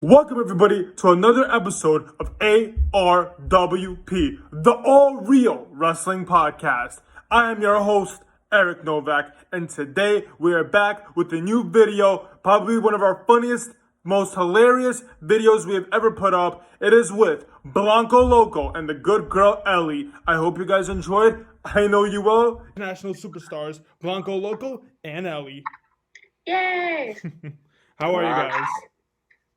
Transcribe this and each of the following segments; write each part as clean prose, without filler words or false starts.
Welcome everybody to another episode of ARWP, the All Real Wrestling Podcast. I am your host, Eric Novak, and today we are back with a new video, probably one of our funniest, most hilarious videos we have ever put up. It is with Blanco, Loco, and the good girl, Ellie. I hope you guys enjoyed. I know you will. National superstars, Blanco, Loco, and Ellie. Yay! How are you guys?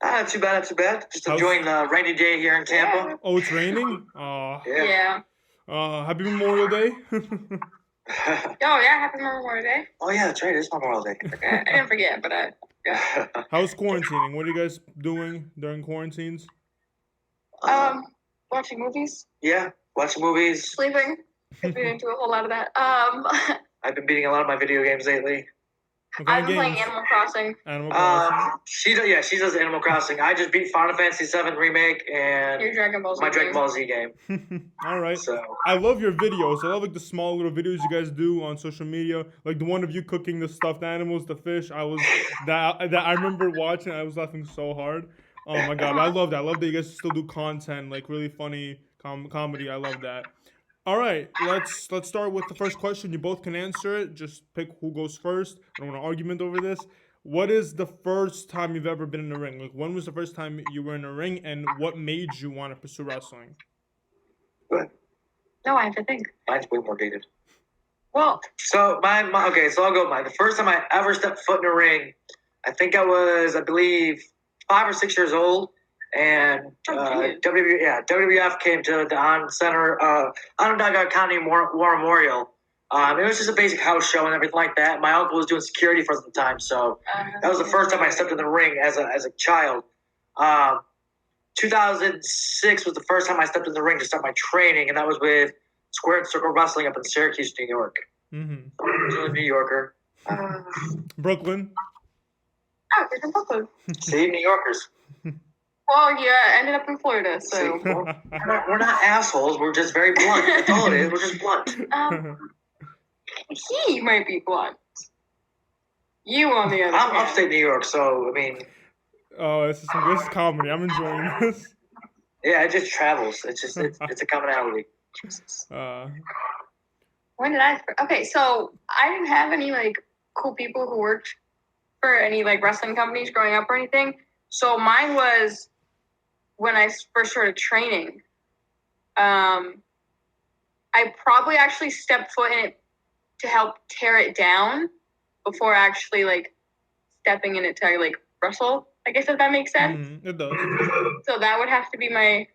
Not too bad, Just enjoying the rainy day here in Tampa. Oh, it's raining? Yeah. Happy Memorial Day. Oh, yeah, happy Memorial Day. Oh, yeah, that's right. It's Memorial Day. I didn't forget, but yeah. How's quarantining? What are you guys doing during quarantines? Watching movies. Yeah, watching movies. Sleeping. I've been into a whole lot of that. I've been beating a lot of my video games lately. I've been playing Animal Crossing. She does Animal Crossing. I just beat Final Fantasy VII Remake and Your Dragon Ball Z my Dragon Ball Z game. All right. So I love your videos. I love the small little videos you guys do on social media. Like the one of you cooking the stuffed animals, the fish. I remember watching. I was laughing so hard. Oh my god, I love that. I love that you guys still do content, like really funny comedy. I love that. All right, let's start with the first question. You both can answer it. Just pick who goes first. I don't want an argument over this. What is the first time you've ever been in a ring? Like, when was the first time you were in a ring, and what made you want to pursue wrestling? good. No, I have to think. Mine's way more dated. Well, So okay, so I'll go with mine. The first time I ever stepped foot in a ring, I think I was, I believe, 5 or 6 years old. And WWF came to the Onondaga County War Memorial. It was just a basic house show and everything like that. My uncle was doing security for us at the time, so that was the first time I stepped in the ring as a child. 2006 was the first time I stepped in the ring to start my training, and that was with Square and Circle Wrestling up in Syracuse, New York. Mm-hmm. I'm a New Yorker. Brooklyn. oh, you're from Brooklyn. See, New Yorkers. Well, yeah, I ended up in Florida, so. See, we're not assholes. We're just very blunt. That's all it is. We're just blunt. He might be blunt. You, on the other I'm hand. upstate New York, so I mean, Oh, this is comedy. I'm enjoying this. yeah, it just travels. It's a commonality. When did I? Okay, so I didn't have any like cool people who worked for any like wrestling companies growing up or anything. So mine was when I first started training. I probably actually stepped foot in it to help tear it down before actually like stepping in it to like wrestle. I guess if that makes sense. It does. So that would have to be my,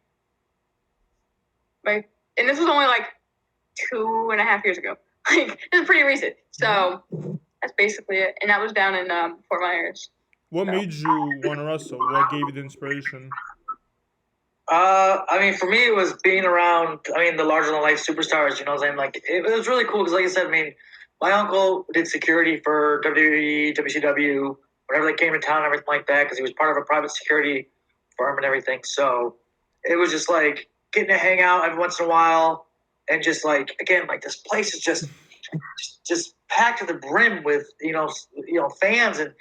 and this was only like 2.5 years ago. Like, it's pretty recent. So that's basically it. And that was down in Fort Myers. What made you want to wrestle? What gave you the inspiration? I mean, for me, it was being around, the larger-than-life superstars, you know what I'm saying? Like, it was really cool because, like I said, my uncle did security for WWE, WCW, whenever they came to town and everything like that, because he was part of a private security firm and everything. So it was just, like, getting to hang out every once in a while and just, like, again, like, this place is just packed to the brim with, fans, and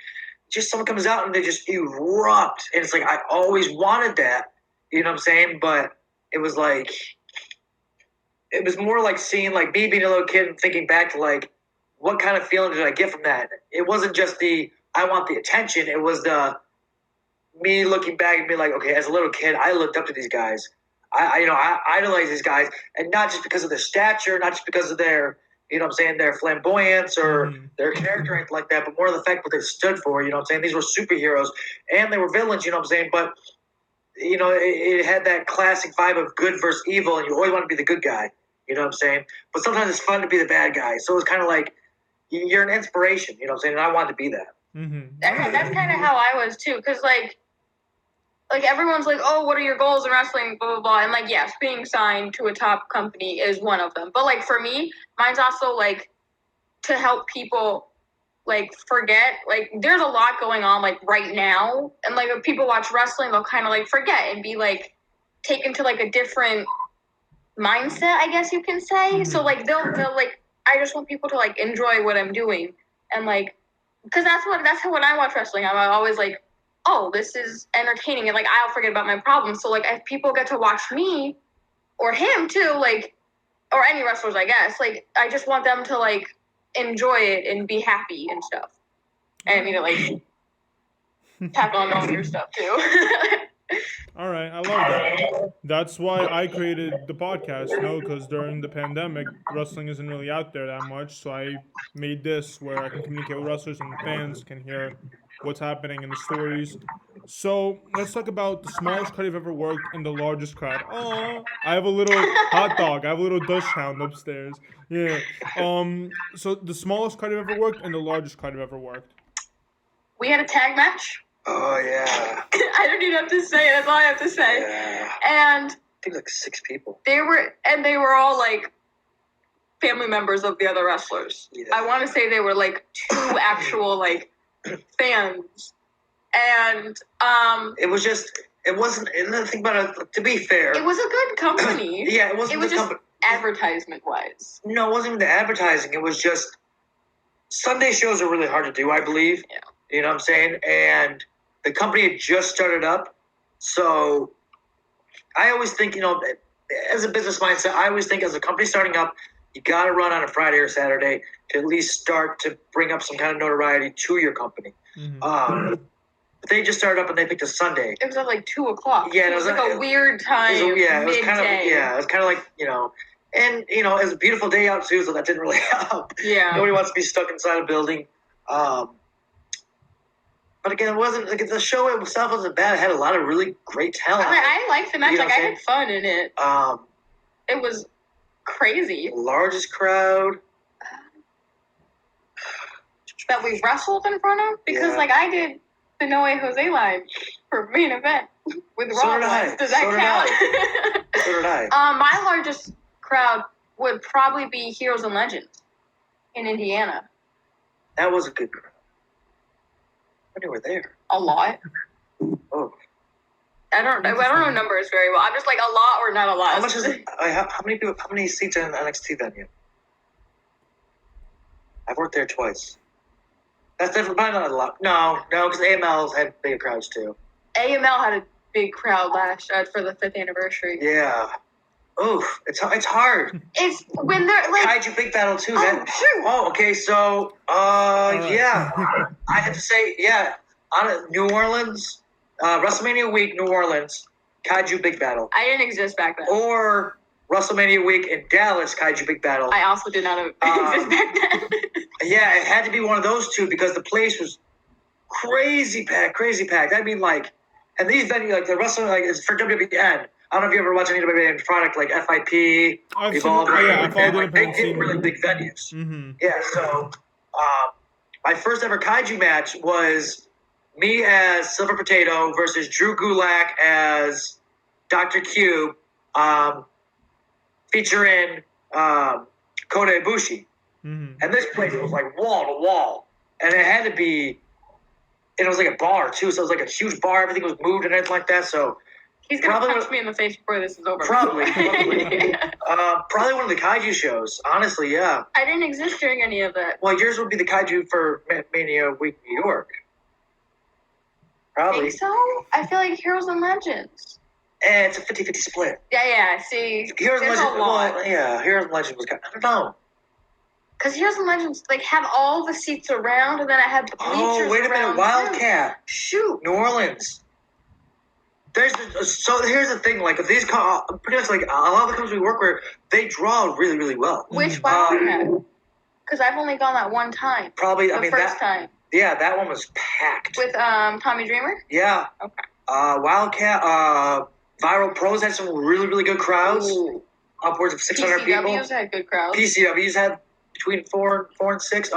just someone comes out and they just erupt. And it's like, I always wanted that. You know what I'm saying? But it was like, it was more like seeing, like, me being a little kid and thinking back to, like, what kind of feeling did I get from that? It wasn't just I want the attention. It was me looking back and being like, okay, as a little kid, I looked up to these guys. I idolize these guys. And not just because of their stature, not just because of their, their flamboyance or their character or anything like that, but more of the fact what they stood for, These were superheroes and they were villains, But it had that classic vibe of good versus evil, and you always want to be the good guy, But sometimes it's fun to be the bad guy. So it's kind of like you're an inspiration, And I wanted to be that. Mm-hmm. That's kind of how I was too, because like everyone's like, oh, what are your goals in wrestling, blah blah blah, and like, yes, being signed to a top company is one of them. But like for me, mine's also like to help people like forget, like there's a lot going on like right now, and like if people watch wrestling, they'll kind of like forget and be like taken to like a different mindset, I guess you can say. Mm-hmm. So like they'll like, I just want people to like enjoy what I'm doing, and like, because that's how when I watch wrestling, I'm always like oh, this is entertaining, and like I'll forget about my problems. So like if people get to watch me or him too, like, or any wrestlers, I guess, like I just want them to like enjoy it and be happy and stuff. And I need to like tackle on all your stuff too. All right, I love that. That's why I created the podcast, because during the pandemic, wrestling isn't really out there that much. So I made this where I can communicate with wrestlers and fans can hear what's happening in the stories. So let's talk about the smallest crowd you've ever worked and the largest crowd. Oh, I have a little hot dog. I have a little Dutch hound upstairs. Yeah. So the smallest crowd you've ever worked and the largest crowd you've ever worked. We had a tag match. Oh yeah. I don't even have to say it. That's all I have to say. Yeah. And I think like 6 people. they were all like family members of the other wrestlers. Yeah. I want to say they were like 2 actual like fans. And It wasn't. And the thing about it, to be fair, it was a good company. yeah, it wasn't It was the just company. advertisement wise. No, it wasn't even the advertising. It was just Sunday shows are really hard to do, I believe. Yeah. You know what I'm saying? And the company had just started up. So I always think, as a business mindset, I always think as a company starting up, you got to run on a Friday or Saturday to at least start to bring up some kind of notoriety to your company. Mm-hmm. But they just started up and they picked a Sunday. It was at like 2:00. Yeah, it was like a weird time. It was kind of midday. it was kind of like, and it was a beautiful day out too, so that didn't really help. Yeah. Nobody wants to be stuck inside a building. But again, it wasn't like the show itself wasn't bad. It had a lot of really great talent. I liked the match. You know Like what I I'm had fun in it. It was crazy Largest crowd. that we wrestled in front of because Yeah. like I did the No Way Jose line for main event with So Raw did I. ones. Does that So did count? So did I. My largest crowd would probably be Heroes and Legends in Indiana. That was a good crowd. When you were there. A lot. Oh. I don't know numbers very well. I'm just like a lot or not a lot. How much is it? How many people? How many seats are in the NXT venue? I've worked there twice. That's definitely probably not a lot. No, because AML's had big crowds too. AML had a big crowd last for the 5th anniversary. Yeah. Oof, it's hard. It's when they're like Kaiju Big Battle too. shoot. Okay. So, right. yeah, I have to say, yeah, on New Orleans, WrestleMania week, New Orleans, Kaiju Big Battle, I didn't exist back then. or WrestleMania week in Dallas, Kaiju Big Battle. I also did not exist back then. Yeah, it had to be one of those two because the place was crazy packed. I mean, like, and these venues, like the wrestling, like it's for WWN. I don't know if you ever watch any WWN product like FIP, I've Evolve, seen, I followed like, it. they get really big venues. Mm-hmm. Yeah, so my first ever Kaiju match was me as Silver Potato versus Drew Gulak as Dr. Q, featuring Kota Ibushi. Mm-hmm. And this place was like wall to wall. And it had to be, and it was like a bar too, so it was like a huge bar, everything was moved and everything like that, so. He's gonna punch me in the face before this is over. Probably. Probably one of the Kaiju shows, honestly, yeah. I didn't exist during any of that. Well, yours would be the Kaiju for Mania Week New York. Probably. Think so? I feel like Heroes and Legends. And it's a 50-50 split. Yeah. See, Heroes and there's Legends, a lot. well, yeah, Heroes and Legends was kind of, I don't know. Because Heroes and Legends like have all the seats around, and then I had the bleachers Oh, wait a minute, around, Wildcat. too. Shoot. New Orleans. So here's the thing, like, if these, pretty much like, a lot of the companies we work with, they draw really, really well. Which Wildcat? Because I've only gone that one time. Probably, The first time. Yeah, that one was packed. With Tommy Dreamer? Yeah. Okay. Wildcat, Viral Pros had some really, really good crowds. Ooh. Upwards of 600 people. PCWs had good crowds. PCWs had between 4 and 6.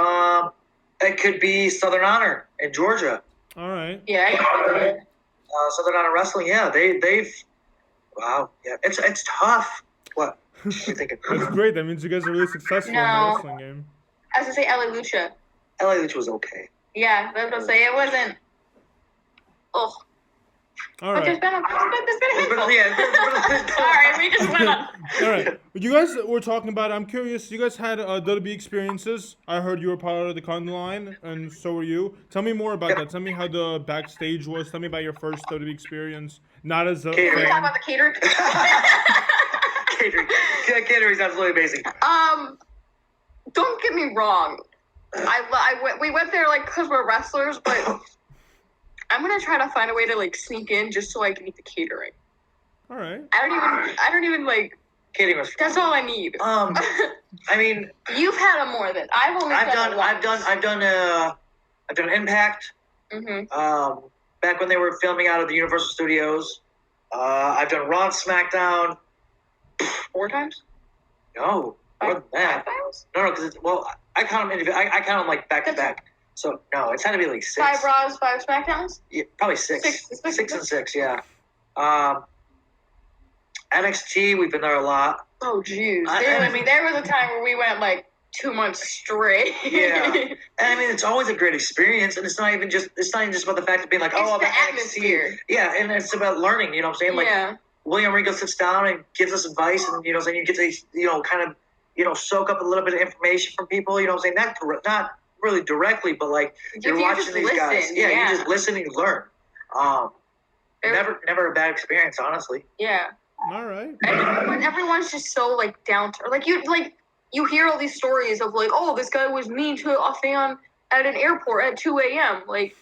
It could be Southern Honor in Georgia. All right. Yeah. Southern Honor Wrestling, yeah, they've. Wow, yeah, it's tough. What? What are you thinking? That's great. That means you guys are really successful in the No. wrestling game. I was gonna say Ellie Lucha. LA Lucha was okay. Yeah, I was gonna say it wasn't. Oh, All But right. there's been a handful. Yeah, Sorry, we just went on. All right. You guys were talking about. I'm curious. You guys had WWE experiences. I heard you were part of the Content line, and so were you. Tell me more about that. Tell me how the backstage was. Tell me about your first WWE experience. Not as a Catering. Can we talk fan. about the catering? catering. Yeah, catering is absolutely amazing. Don't get me wrong. We went there like because we're wrestlers, but I'm gonna try to find a way to like sneak in just so I can eat the catering. All right. I don't even like. Catering was. That's all I need. I mean, You've had them more than I've only. I've done Impact. Mm-hmm. Back when they were filming out of the Universal Studios. I've done Raw and SmackDown. 4 times. No, more than that. 5 times. No, because I count them. I count them like back to back. So no, it's had to be like 6. 5 Raws, 5 SmackDowns. Yeah, probably 6. 6 and 6. Yeah. NXT, we've been there a lot. Oh, jeez. There was a time where we went like 2 months straight. Yeah. And I mean, it's always a great experience, and it's not even just about the fact of being like, It's I'm the at atmosphere. NXT. Yeah, and it's about learning. You know what I'm saying? Like, Yeah. William Regal sits down and gives us advice, and you know, saying you get to kind of soak up a little bit of information from people. You know what I'm saying? Not really directly, but like you're watching these guys. Yeah, you just listen and you learn. Never a bad experience, honestly. Yeah. All right. Everyone's just so like down to you hear all these stories of like, oh, this guy was mean to a fan at an airport at 2 a.m. Like,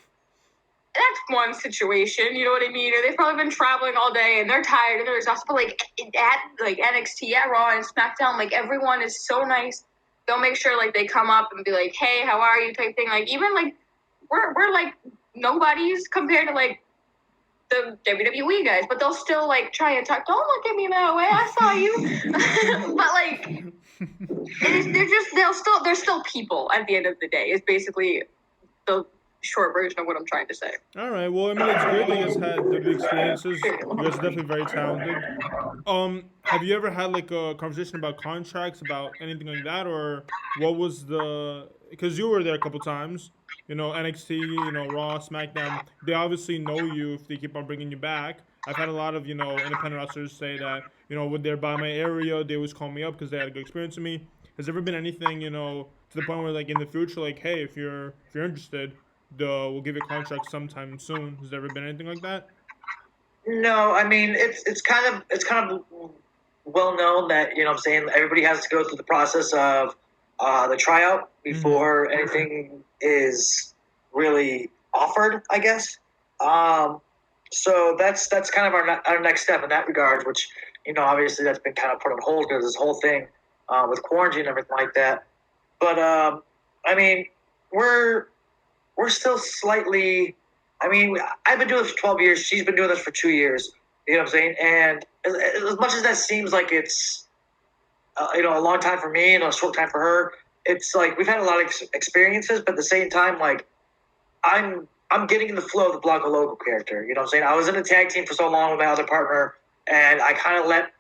that's one situation, you know what I mean? Or they've probably been traveling all day and they're tired and they're exhausted. But like at like NXT, at Raw and SmackDown, like everyone is so nice. They'll make sure like they come up and be like, hey, how are you? Type thing. Like even like we're like nobodies compared to like the WWE guys, but they'll still like try and talk. Don't look at me that way. I saw you. But like, they're still people at the end of the day. Is basically the short version of what I'm trying to say. All right. Well, I mean, it's great that you guys had WWE experiences. You guys are definitely very talented. Have you ever had like a conversation about contracts, about anything like that, or what was the? Because you were there a couple times. You know, NXT, Raw, SmackDown. They obviously know you if they keep on bringing you back. I've had a lot of independent wrestlers say that when they're by my area, they always call me up because they had a good experience with me. Has there ever been anything to the point where like in the future, like, hey, if you're interested, we'll give you a contract sometime soon? Has there ever been anything like that? No, I mean it's kind of well known that what I'm saying, everybody has to go through the process of the tryout before anything is really offered, I guess. So that's kind of our next step in that regard, which obviously that's been kind of put on hold because this whole thing with quarantine and everything like that. But I mean, we're still slightly. I mean, I've been doing this for 12 years. She's been doing this for 2 years. You know what I'm saying? And as much as that seems like it's a long time for me and a short time for her, it's like we've had a lot of experiences, but at the same time, like I'm getting in the flow of the Blanco Loco character. You know what I'm saying? I was in a tag team for so long with my other partner, and I kind of let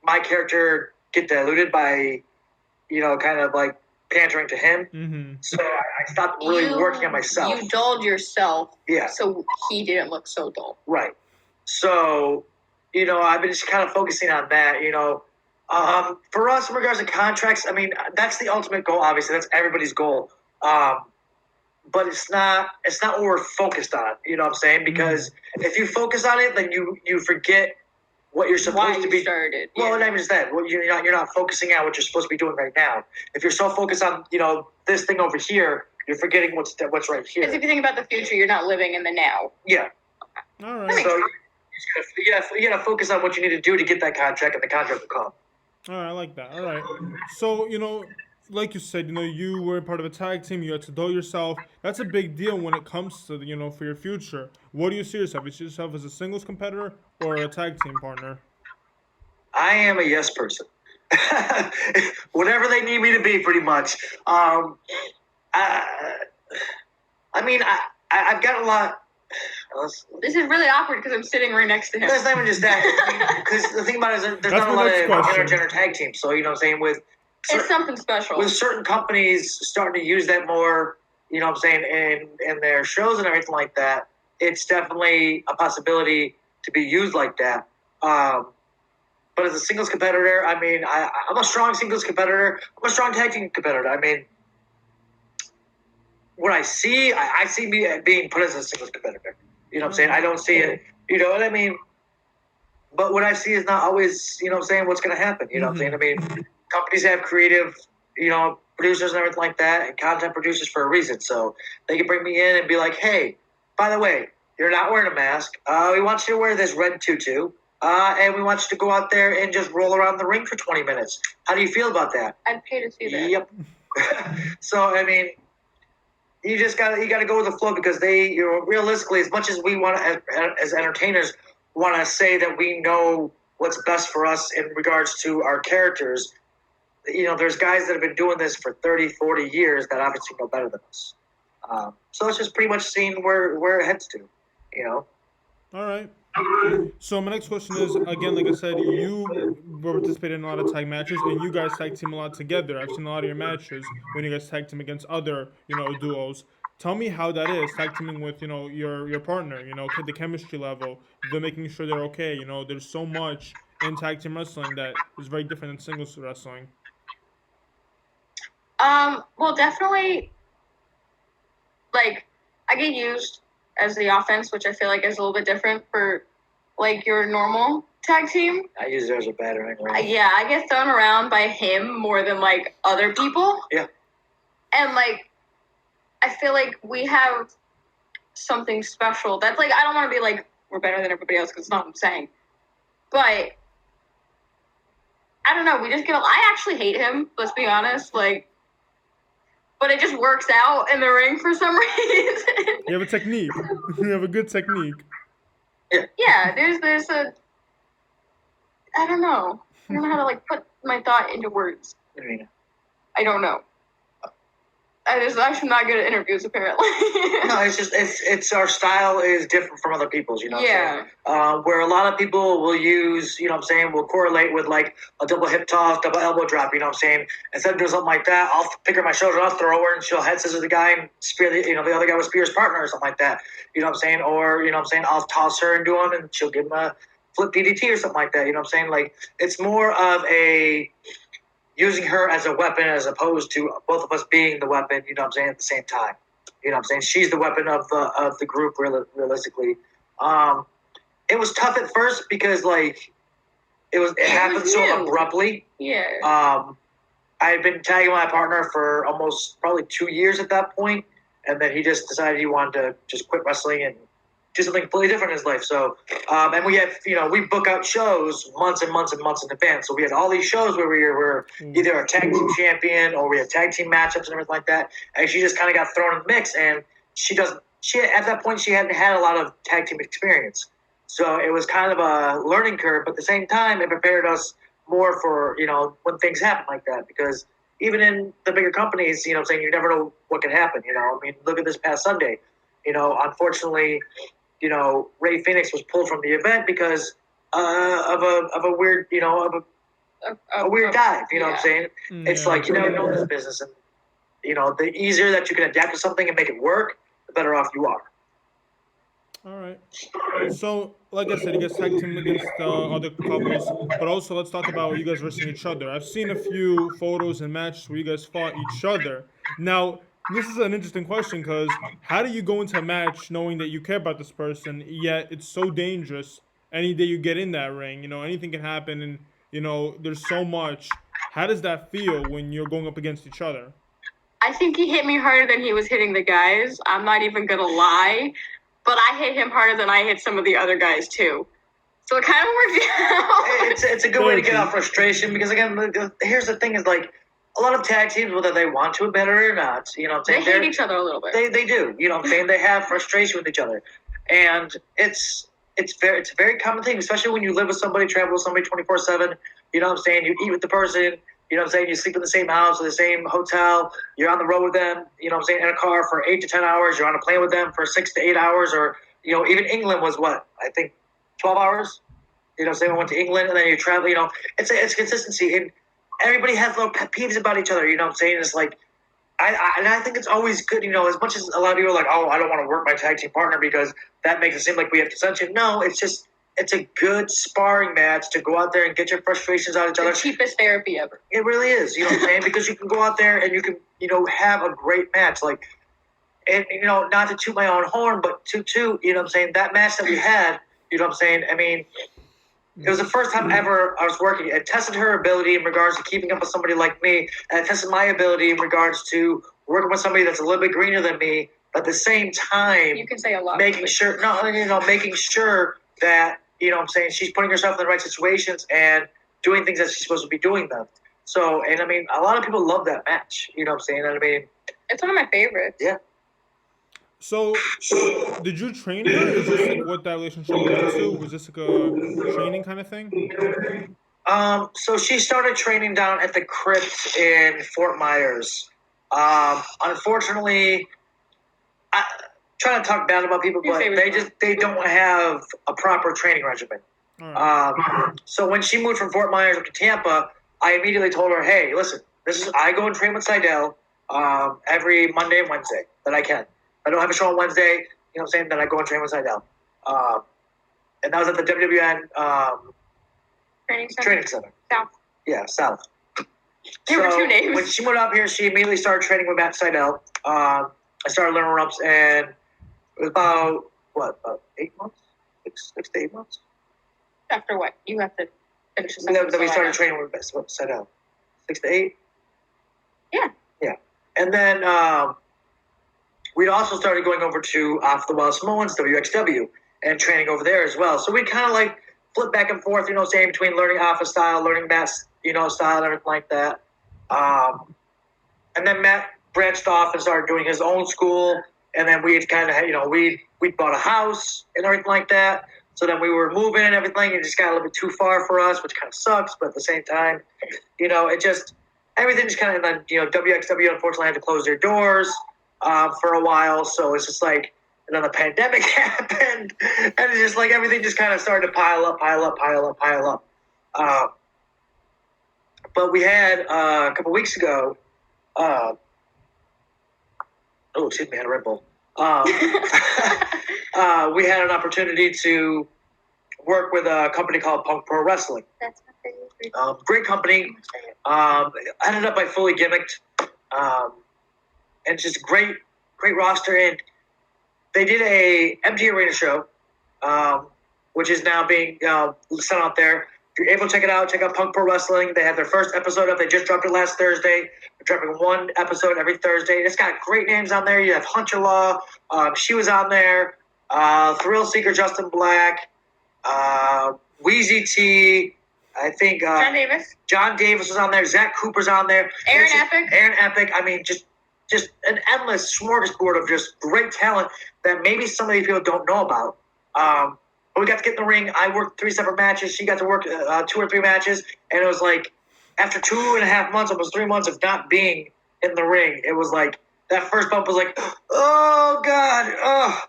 my character get diluted by, kind of like pandering to him. Mm-hmm. So I stopped really working on myself. You dulled yourself. Yeah. So he didn't look so dull. Right. So, I've been just kind of focusing on that, For us, in regards to contracts, I mean, that's the ultimate goal, obviously. That's everybody's goal. But it's not what we're focused on, you know what I'm saying? Because if you focus on it, then you forget what you're supposed to be. Started. Well, Yeah. not even just that. Well, you're not focusing on what you're supposed to be doing right now. If you're so focused on, this thing over here, you're forgetting what's right here. Because if you think about the future, you're not living in the now. Yeah. All right. So you gotta focus on what you need to do to get that contract, and the contract will come. All right, I like that. All right. So, like you said, you were part of a tag team. You had to dull yourself. That's a big deal when it comes to, for your future. What do you see yourself? You see yourself as a singles competitor or a tag team partner? I am a yes person. Whatever they need me to be, pretty much. I mean, I've got a lot. This is really awkward because I'm sitting right next to him. That's not even just that. Because the thing about it is there's not a lot of intergender tag teams. So, you know what I'm saying? It's something special. With certain companies starting to use that more, you know what I'm saying, in their shows and everything like that, it's definitely a possibility to be used like that. But as a singles competitor, I mean, I'm a strong singles competitor. I'm a strong tag team competitor. I mean, what I see me being put as a singles competitor. You know what I'm saying? I don't see it. You know what I mean? But what I see is not always, you know what I'm saying, what's going to happen. You know what I'm saying? I mean, companies have creative, you know, producers and everything like that, and content producers for a reason. So they can bring me in and be like, hey, by the way, you're not wearing a mask. We want you to wear this red tutu. And we want you to go out there and just roll around the ring for 20 minutes. How do you feel about that? I'd pay to see that. Yep. So, I mean, you gotta go with the flow, because they, you know, realistically, as much as we want to, as entertainers, want to say that we know what's best for us in regards to our characters, you know, there's guys that have been doing this for 30, 40 years that obviously know better than us. So it's just pretty much seeing where it heads to, you know. All right. So my next question is, again, like I said, you participated in a lot of tag matches, and you guys tag team a lot together. I've seen a lot of your matches when you guys tag team against other, duos. Tell me how that is tag teaming with, your partner. The chemistry level, the making sure they're okay. There's so much in tag team wrestling that is very different than singles wrestling. Well, definitely, like, I get used as the offense, which I feel like is a little bit different for, like, your normal tag team. I use it as a battering ram. Yeah, I get thrown around by him more than, like, other people. Yeah. And, like, I feel like we have something special. That's, like, I don't want to be, like, we're better than everybody else, because it's not what I'm saying. But, I don't know, we just I actually hate him, let's be honest, like, but it just works out in the ring for some reason. You have a technique. You have a good technique. Yeah, there's a, I don't know. I don't know how to, like, put my thought into words. What do you mean? I don't know. I'm actually not good at interviews, apparently. No, it's our style is different from other people's, you know what Yeah. I'm saying? Where a lot of people will use, you know what I'm saying, will correlate with, like, a double hip toss, double elbow drop, you know what I'm saying? Instead of doing something like that, I'll pick her my shoulder, I'll throw her, and she'll head scissors the guy and spear the other guy will spear his partner or something like that. You know what I'm saying? Or, you know what I'm saying, I'll toss her and do him, and she'll give him a flip DDT or something like that, you know what I'm saying? Like, it's more of a using her as a weapon as opposed to both of us being the weapon, you know what I'm saying, at the same time. You know what I'm saying? She's the weapon of the group, realistically. It was tough at first because, like, it happened so abruptly. Yeah. I had been tagging my partner for almost probably 2 years at that point, and then he just decided he wanted to just quit wrestling and do something completely different in his life. So, and we had, we book out shows months and months and months in advance. So we had all these shows where we were either a tag team champion or we had tag team matchups and everything like that. And she just kind of got thrown in the mix. And she at that point, she hadn't had a lot of tag team experience. So it was kind of a learning curve, but at the same time, it prepared us more for, when things happen like that. Because even in the bigger companies, I'm saying, you never know what can happen, I mean, look at this past Sunday. Unfortunately, Ray Phoenix was pulled from the event because of a weird, a weird dive. You know what I'm saying? It's like you never know this business, and the easier that you can adapt to something and make it work, the better off you are. All right. So, like I said, you guys tag team against other couples, but also let's talk about you guys versus each other. I've seen a few photos and matches where you guys fought each other. Now, this is an interesting question because how do you go into a match knowing that you care about this person, yet it's so dangerous any day you get in that ring? Anything can happen, and there's so much. How does that feel when you're going up against each other? I think he hit me harder than he was hitting the guys. I'm not even gonna lie, but I hit him harder than I hit some of the other guys too. So it kind of worked out. It's a good way to get off frustration because, again, here's the thing: is like. A lot of tag teams, whether they want to admit it or not, what I'm saying? They hate each other a little bit. They do, what I'm saying? They have frustration with each other. And it's a very common thing, especially when you live with somebody, travel with somebody 24/7, what I'm saying? You eat with the person, what I'm saying? You sleep in the same house or the same hotel, you're on the road with them, what I'm saying? In a car for 8 to 10 hours, you're on a plane with them for 6 to 8 hours, or, even England was what? I think 12 hours? what I'm saying? We went to England and then you travel, it's consistency. And everybody has little pet peeves about each other, what I'm saying? It's like, I think it's always good, as much as a lot of people are like, oh, I don't want to work my tag team partner because that makes it seem like we have dissension. No, it's a good sparring match to go out there and get your frustrations out of each other. The cheapest therapy ever. It really is, you know what I'm saying? Because you can go out there and you can, have a great match. Like, and, not to toot my own horn, but to, you know what I'm saying? That match that we had, you know what I'm saying? I mean, it was the first time ever I was working. It tested her ability in regards to keeping up with somebody like me, and it tested my ability in regards to working with somebody that's a little bit greener than me, but at the same time, You can say a lot. making sure that, what I'm saying, she's putting herself in the right situations and doing things that she's supposed to be doing them. So, and I mean, a lot of people love that match. You know what I'm saying? And I mean, It's one of my favorites. Yeah. So, did you train her? Is this like what that relationship led to? Was this like a training kind of thing? So she started training down at the crypt in Fort Myers. Unfortunately, I trying to talk bad about people, but they don't have a proper training regimen. All right. So when she moved from Fort Myers up to Tampa, I immediately told her, hey, listen, I go and train with Seidel every Monday and Wednesday that I can. I don't have a show on Wednesday, you know what I'm saying, then I go and train with Seidel. And that was at the WWN Training Center. South. Yeah, South. There were two names. When she moved up here, she immediately started training with Matt Seidel. I started learning ropes, and it was about 8 months? 6 to 8 months? After what? You have to finish the Then sentence. we started training with Seidel. 6 to 8? Yeah. Yeah. And then we'd also started going over to Off the Wall Samoans, WXW, and training over there as well. So we kind of like flip back and forth, saying between learning Alpha style, learning Matt's, style and everything like that. And then Matt branched off and started doing his own school. And then we had kind of, we bought a house and everything like that. So then we were moving and everything. It just got a little bit too far for us, which kind of sucks. But at the same time, everything just kind of, WXW unfortunately had to close their doors for a while. So it's just like, and then the pandemic happened. And it's just like everything just kind of started to pile up. But we had a couple weeks ago, excuse me, I had a Red Bull. We had an opportunity to work with a company called Punk Pro Wrestling. That's my favorite. Great company. Ended up by fully gimmicked. And just great roster. And they did a empty arena show, which is now being sent out there. If you're able to check it out, check out Punk Pro Wrestling. They had their first episode up. They just dropped it last Thursday. They're dropping one episode every Thursday. It's got great names on there. You have Hunter Law. She was on there. Thrill Seeker Justin Black. Wheezy T. I think John Davis was on there. Zach Cooper's on there. Aaron Epic. I mean, just an endless smorgasbord of just great talent that maybe some of these people don't know about. But we got to get in the ring. I worked 3 separate matches. She got to work 2 or 3 matches. And it was like, after 2.5 months, almost 3 months of not being in the ring, it was like, that first bump was like, oh, God,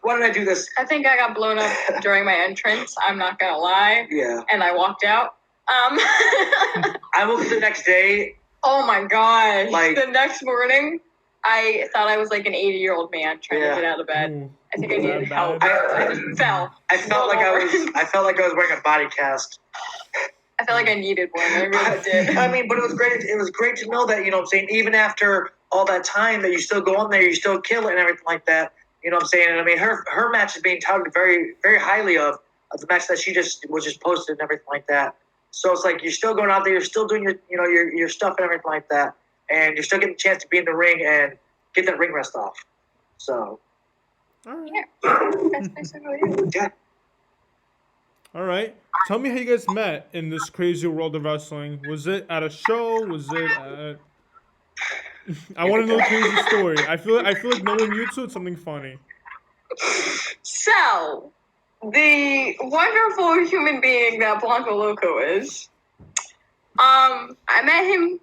why did I do this? I think I got blown up during my entrance. I'm not going to lie. Yeah. And I walked out. I woke up the next day. Oh, my gosh. Like, the next morning, I thought I was like an 80-year-old man trying to get out of bed. Ooh. I think I needed help. I just fell. I felt like I was wearing a body cast. I felt like I needed one. I really did. I mean, but it was great. It was great to know that, you know what I'm saying, even after all that time that you still go on there, you still kill it and everything like that. You know what I'm saying? And I mean, her match is being touted very, very highly of the match that she was just posted and everything like that. So it's like you're still going out there, you're still doing your stuff and everything like that, and you're still getting a chance to be in the ring and get that ring rest off. So. All right. Yeah. That's basically it. Yeah. All right. Tell me how you guys met in this crazy world of wrestling. Was it at a show? Was it at... I want to know the crazy story. I feel like knowing you two, it's something funny. So, the wonderful human being that Blanco Loco is, I met him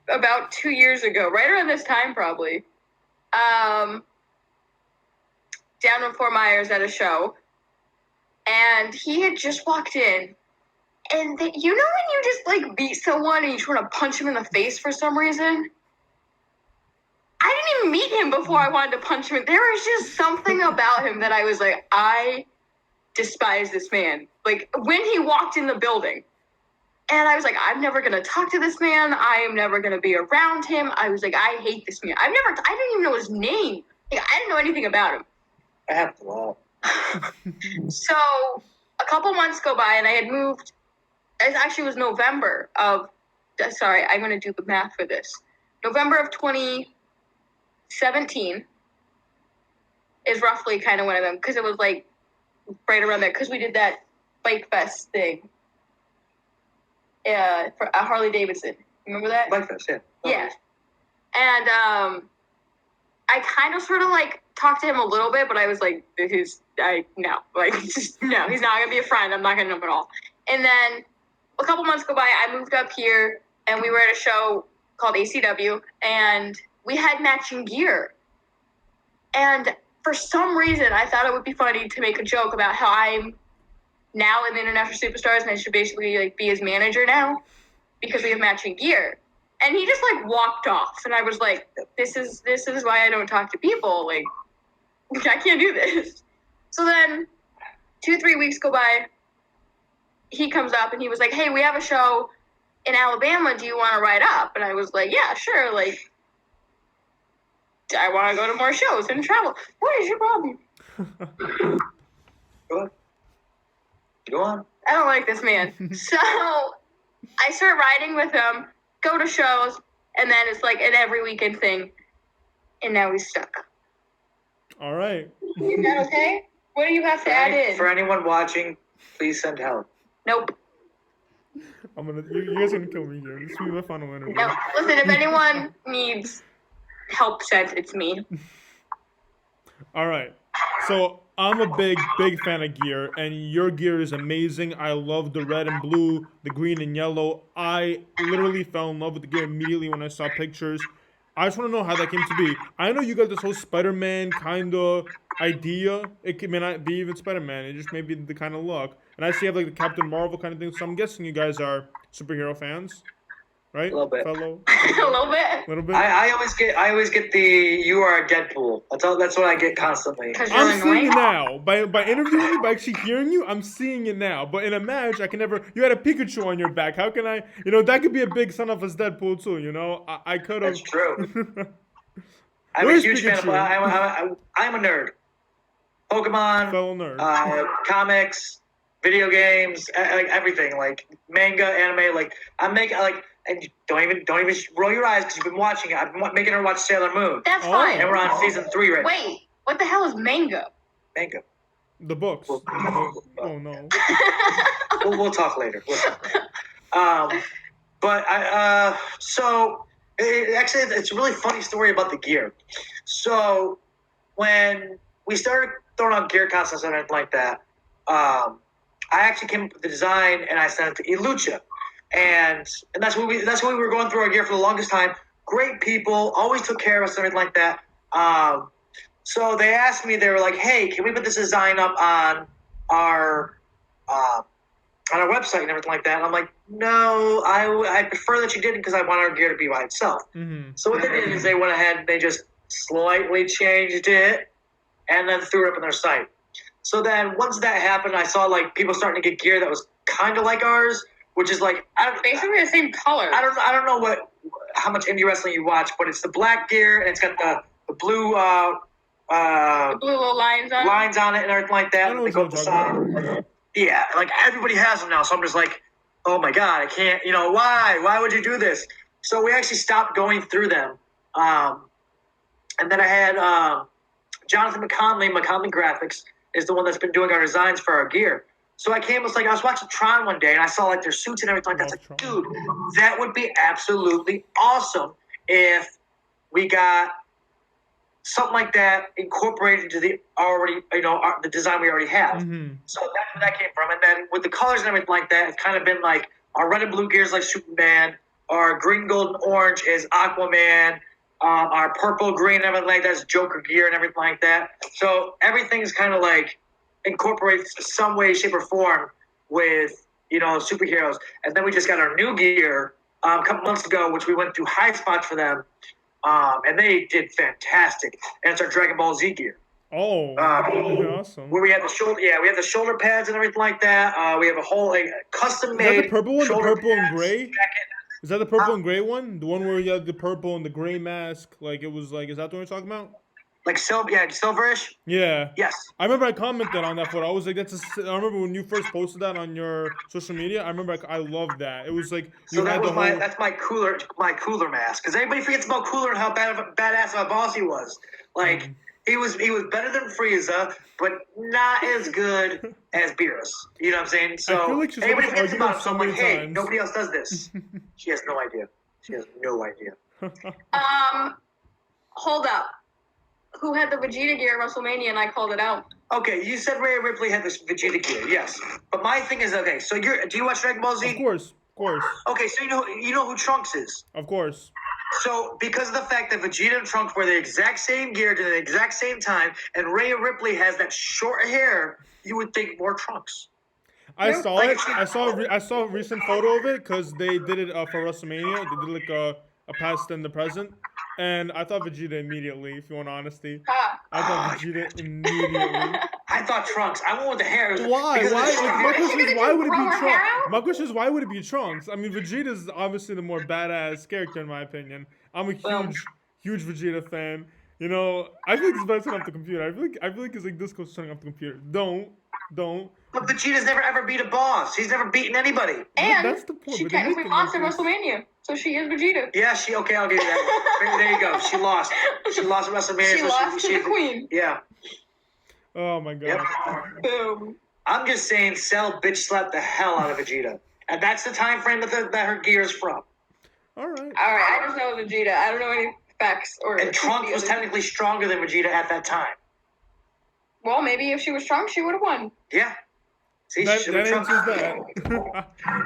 about 2 years ago, right around this time probably, down in Fort Myers at a show, and he had just walked in, and when you just like beat someone and you just want to punch him in the face for some reason? I I didn't even meet him before I wanted to punch him. There was just something about him that I was like, I despise this man. Like, when he walked in the building, and I was like, I'm never going to talk to this man. I am never going to be around him. I was like, I hate this man. I didn't even know his name. Like, I didn't know anything about him. I have to laugh. So a couple months go by, and I had moved. It actually was November of. Sorry, I'm going to do the math for this. November of 2017 is roughly kind of one of them, because it was like right around there, because we did that Bike Fest thing. For Harley Davidson. Remember that? Bike Fest, yeah. Yeah. And I kind of sort of like talked to him a little bit, but I was like, no, he's not gonna be a friend. I'm not gonna know him at all. And then a couple months go by, I moved up here, and we were at a show called ACW, and we had matching gear. And for some reason, I thought it would be funny to make a joke about how I'm now in the International Superstars, and I should basically like be his manager now because we have matching gear. And he just like walked off, and I was like, this is why I don't talk to people. Like, I can't do this. So then 2-3 weeks go by. He comes up and he was like, hey, we have a show in Alabama. Do you want to ride up? And I was like, yeah, sure. Like, I want to go to more shows and travel. What is your problem? Go on. I don't like this man. So I start riding with him, go to shows, and then it's like an every weekend thing. And now he's stuck. All right. Is that okay? What do you have to add in? For anyone watching, please send help. Nope. You guys are gonna kill me here. This will be my final interview. No. Listen, if anyone needs help sent, it's me. All right. So I'm a big fan of gear, and your gear is amazing. I love the red and blue, the green and yellow. I literally fell in love with the gear immediately when I saw pictures. I just want to know how that came to be. I know you got this whole Spider-Man kind of idea. It may not be even Spider-Man. It just may be the kind of look. And I see you have like the Captain Marvel kind of thing. So I'm guessing you guys are superhero fans, right? A little bit. Fellow? A little bit. I always get the you are a Deadpool. That's what I get constantly. I'm seeing it now. By interviewing you, by actually hearing you, I'm seeing it now. But in a match, I can never. You had a Pikachu on your back. How can I? That could be a big son of a Deadpool too. I could have. That's true. I'm a huge fan of. I'm a nerd. Pokemon, fellow nerd. Comics, video games, like everything, like manga, anime. Like I'm making like. And don't even roll your eyes because you've been watching it. I've been making her watch Sailor Moon. That's fine. And we're on season 3 right now. Wait, what the hell is manga? Manga. The books. Oh no. We'll talk later. It's a really funny story about the gear. So when we started throwing out gear contests and everything like that, I actually came up with the design and I sent it to Elucha. And that's what we were going through our gear for the longest time. Great people, always took care of us and everything like that. So they asked me, they were like, "Hey, can we put this design up on our website and everything like that?" And I'm like, "No, I prefer that you didn't because I want our gear to be by itself." Mm-hmm. So what they did is they went ahead and they just slightly changed it and then threw it up on their site. So then once that happened, I saw like people starting to get gear that was kind of like ours. Which is like basically the same color. I don't know how much indie wrestling you watch, but it's the black gear and it's got the blue the blue little lines on it and everything like that. They go up the side. Yeah, like everybody has them now. So I'm just like, oh my god, I can't. Why? Why would you do this? So we actually stopped going through them. And then I had Jonathan McConley Graphics is the one that's been doing our designs for our gear. So I was watching Tron one day and I saw like their suits and everything like that. I was like, dude, that would be absolutely awesome if we got something like that incorporated into the the design we already have. Mm-hmm. So that's where that came from. And then with the colors and everything like that, it's kind of been like our red and blue gear is like Superman, our green, gold, and orange is Aquaman, our purple, green, and everything like that is Joker gear and everything like that. So everything's kind of like incorporates some way, shape, or form with superheroes. And then we just got our new gear a couple months ago, which we went through high spots for them. And they did fantastic. And it's our Dragon Ball Z gear. Oh, awesome. Where we have the shoulder, we have the shoulder pads and everything like that. We have a whole custom made. Is that the purple one? The purple and pads, gray? jacket. Is that the purple and gray one? The one where you have the purple and the gray mask? Like it was like, is that the one you're talking about? Like silverish. Yeah. Yes. I remember I commented on that photo. I was like, I remember when you first posted that on your social media. I remember I loved that. It was like so that was that's my cooler mask. Because everybody forgets about Cooler and how badass of a boss he was. Like he was better than Frieza, but not as good as Beerus. You know what I'm saying? So I feel like she's everybody forgets about him. So I'm like, hey, times. nobody else does this. She has no idea. She has no idea. Hold up. Who had the Vegeta gear at WrestleMania and I called it out? Okay, you said Rhea Ripley had this Vegeta gear, yes. But my thing is, okay, so do you watch Dragon Ball Z? Of course. Okay, so you know who Trunks is? Of course. So because of the fact that Vegeta and Trunks wear the exact same gear at the exact same time, and Rhea Ripley has that short hair, you would think more Trunks. I saw it. I saw a recent photo of it because they did it for WrestleMania. They did like a past and the present. And I thought Vegeta immediately, if you want honesty. I thought Vegeta immediately. I thought Trunks. I went with the hair. Why? My question is, why would it be Trunks? My question is, why would it be Trunks? I mean, Vegeta is obviously the more badass character in my opinion. I'm a huge Vegeta fan. You know, I feel like it's better turn off the computer. I feel like it's like this goes turning off the computer. Don't. But Vegeta's never ever beat a boss. He's never beaten anybody. And that's the point, she but technically lost at WrestleMania, so she is Vegeta. Yeah, okay, I'll give you that. There you go. She lost. She lost at WrestleMania. She lost to the Queen. Yeah. Oh my god. Yep. Boom. I'm just saying, Cell bitch slapped the hell out of Vegeta, and that's the time frame that her gear is from. All right. I just know Vegeta. I don't know any facts or. And Trunks was technically stronger than Vegeta at that time. Well, maybe if she was Trunks, she would have won. Yeah. See, that answers that.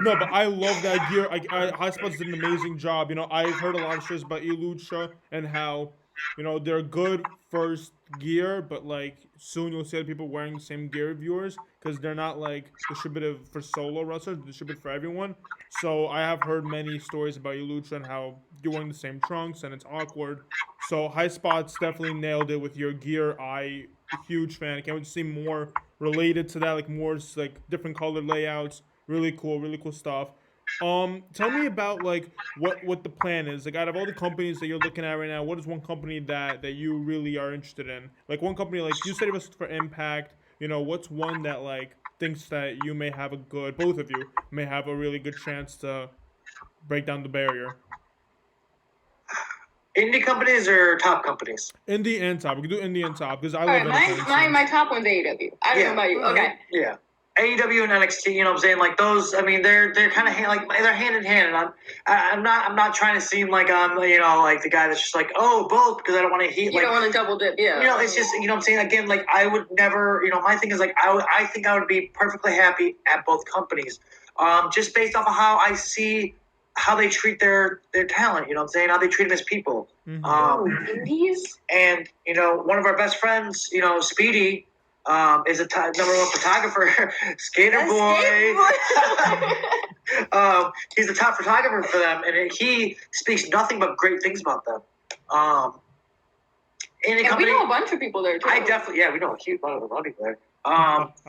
No, but I love that gear. High Spots did an amazing job. You know, I've heard a lot of stories about Lucha and how, you know, they're good first gear, but like soon you'll see other people wearing the same gear of yours because they're not like distributed for solo wrestlers, they're distributed for everyone. So I have heard many stories about Lucha and how you're wearing the same trunks and it's awkward. So High Spots definitely nailed it with your gear. I'm a huge fan. I can't wait to see more related to that, like more like different color layouts. Really cool stuff. Tell me about like what the plan is. Like out of all the companies that you're looking at right now, what is one company that you really are interested in? Like one company, like you said it was for Impact. You know, what's one that like thinks that you may have both of you may have a really good chance to break down the barrier? Indie companies or top companies? Indie and top. We can do indie and top because I love it. My top one's AEW. I don't know about you. Okay. Yeah. AEW and NXT, you know what I'm saying? Like those, I mean, they're kind of they're hand in hand, and I'm not trying to seem like I'm like the guy that's just like both because I don't want to heat. You don't want to double dip, yeah. You know, it's just what I'm saying again. Like I would never, my thing is like I think I would be perfectly happy at both companies, just based off of how I see how they treat their talent. You know what I'm saying? How they treat them as people. Mm-hmm. Indies. And one of our best friends, Speedy. Is a number one photographer, Skater Boy. He's the top photographer for them, and he speaks nothing but great things about them. We know a bunch of people there too. We know a huge amount of people there.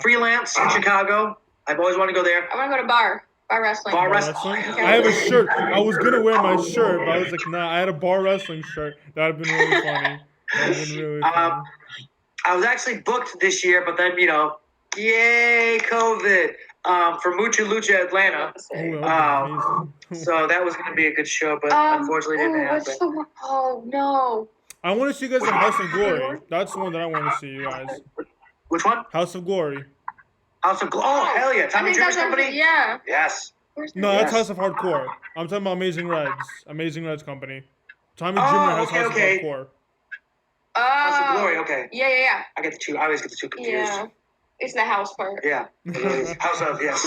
Freelance in Chicago. I've always wanted to go there. I want to go to bar wrestling. Bar wrestling. I have a shirt. I was gonna wear my shirt, but I was like, nah. I had a bar wrestling shirt. That'd have been really funny. That'd have been really funny. I was actually booked this year, but then, yay, COVID, for Mucha Lucha Atlanta. So that was going to be a good show, but unfortunately didn't happen. No. I want to see you guys in House of Glory. That's the one that I want to see you guys. Which one? House of Glory. House of Glory. Oh, hell yeah. Tommy Dreamer's company? Yeah. Yes. No, that's House of Hardcore. I'm talking about Amazing Reds. Amazing Reds company. Tommy Dreamer has House of Hardcore. House of Glory, okay. Yeah. I always get the two confused. Yeah. It's the house part. Yeah. House of, yes.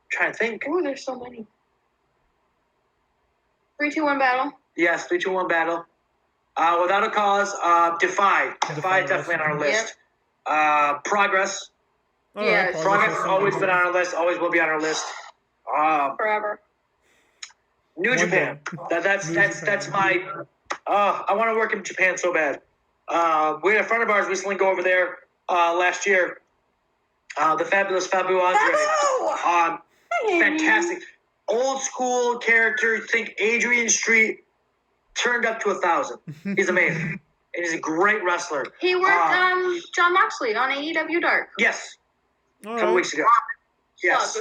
Trying to think. Oh, there's so many. 3, 2, 1 battle. Yes, 3, 2, 1 battle. Without a cause, Defy. Defy definitely on our list. Yep. Progress. Yeah. Progress has always been on our list, always will be on our list. Forever. New One Japan. day. That's New that's Japan. my. I want to work in Japan so bad. We had a friend of ours recently go over there last year. The fabulous Fabu Andre. Fantastic. Old school character. Think Adrian Street turned up to 1,000. He's amazing. And he's a great wrestler. He worked John Moxley on AEW Dark. Yes. All A couple right. weeks ago. Yes.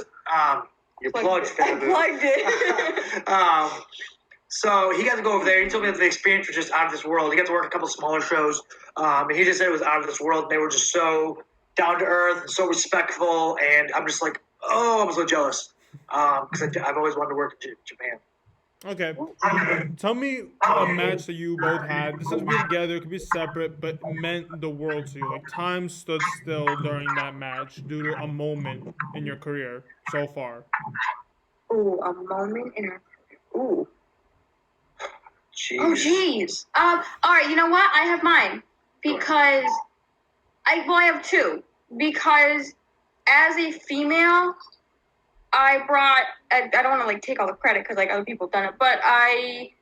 Your plugs, I plugged it. So he got to go over there. He told me that the experience was just out of this world. He got to work a couple smaller shows. And he just said it was out of this world. And they were just so down to earth and so respectful. And I'm just like, oh, I'm so jealous. Because I've always wanted to work in Japan. Okay. Tell me a match that you both had. This doesn't be together, it could be separate, but meant the world to you. Like time stood still during that match due to a moment in your career so far. Ooh, a moment in a. Ooh. Jeez. Oh, jeez. All right. You know what? I have mine because I have two. Because as a female, I brought. I don't want to like take all the credit because like other people have done it, but I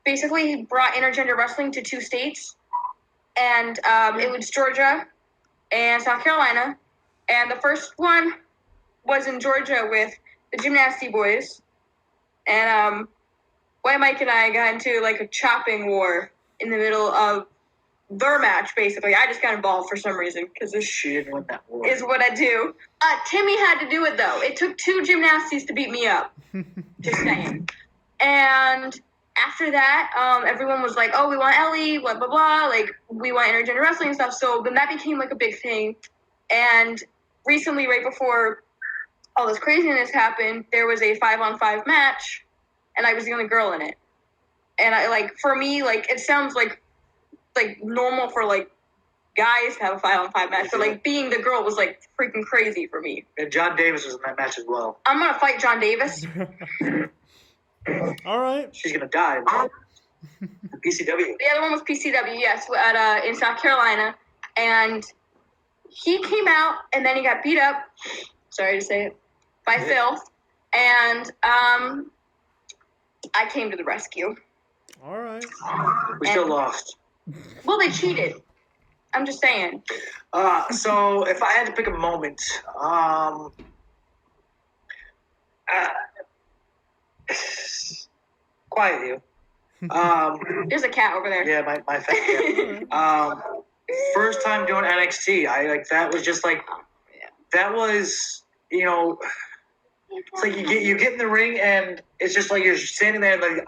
basically brought intergender wrestling to 2 states, and it was Georgia and South Carolina, and the first one was in Georgia with the Gymnasty Boys, and White Mike and I got into like a chopping war in the middle of their match. Basically, I just got involved for some reason because this She didn't win that war. is what I do. Timmy had to do it though. It took 2 gymnasties to beat me up. Just saying. And after that, everyone was like, "Oh, we want Ellie, blah blah blah. Like, we want intergender wrestling and stuff." So then that became like a big thing. And recently, right before all this craziness happened, there was a 5-on-5 match, and I was the only girl in it. And I like, for me, like it sounds like normal for like guys to have a 5-on-5 match, but like being the girl was like freaking crazy for me. And John Davis was in that match as well. I'm gonna fight John Davis. All right. She's gonna die. PCW. The other one was PCW, yes, at in South Carolina, and he came out and then he got beat up. Sorry to say it, by Phil, and I came to the rescue. All right. We still lost. Well, they cheated. I'm just saying. So if I had to pick a moment, quiet you. There's a cat over there. Yeah, my fat cat. First time doing NXT, I like that was just like that was, you know, it's like you get in the ring and it's just like you're standing there and like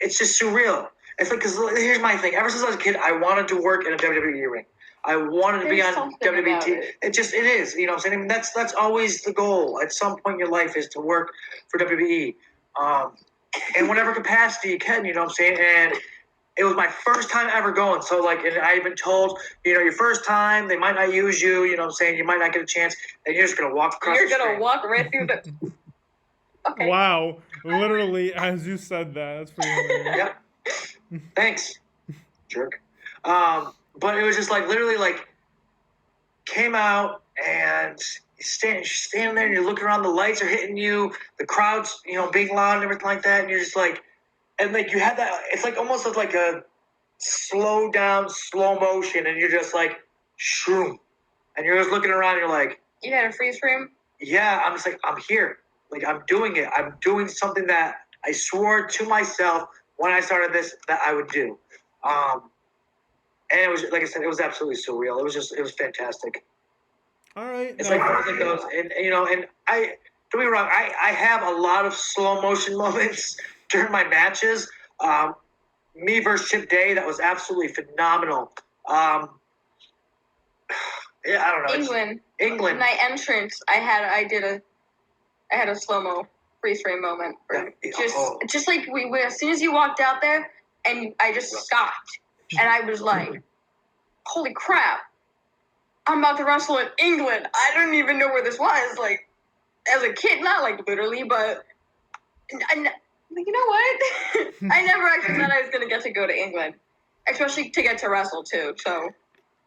it's just surreal. It's like, because here's my thing. Ever since I was a kid, I wanted to work in a WWE ring. I wanted to be There's on something WWE. about it. It is. You know what I'm saying? I mean, that's always the goal at some point in your life is to work for WWE. In whatever capacity you can, you know what I'm saying? And it was my first time ever going. So, like, and I've been told, you know, your first time, they might not use you, you know what I'm saying? You might not get a chance, and you're just going to walk across You're the gonna street. walk right through the. Okay. Wow. Literally, as you said that. That's pretty hilarious. Yep. Thanks, jerk. But it was just like literally like came out and standing there and you're looking around, the lights are hitting you, the crowd's, you know, being loud and everything like that, and you're just like, and like you had that, it's like almost like a slow down, slow motion, and you're just like, shroom. And you're just looking around and you're like, You had a freeze frame? yeah, I'm just like, I'm here. Like, I'm doing it. I'm doing something that I swore to myself when I started this that I would do. And it was, like I said, it was absolutely surreal. It was fantastic. All right. It's now- like everything goes, and you know, and don't get me wrong, I have a lot of slow motion moments during my matches. Me versus Chip Day, that was absolutely phenomenal. Yeah, I don't know. England. My entrance, I had a slow mo freeze frame moment. Just like we as soon as you walked out there, and I just stopped, and I was like, "Holy crap! I'm about to wrestle in England. I don't even know where this was." Like, as a kid, not like literally, but you know what? I never actually thought I was gonna get to go to England, especially to get to wrestle too. So,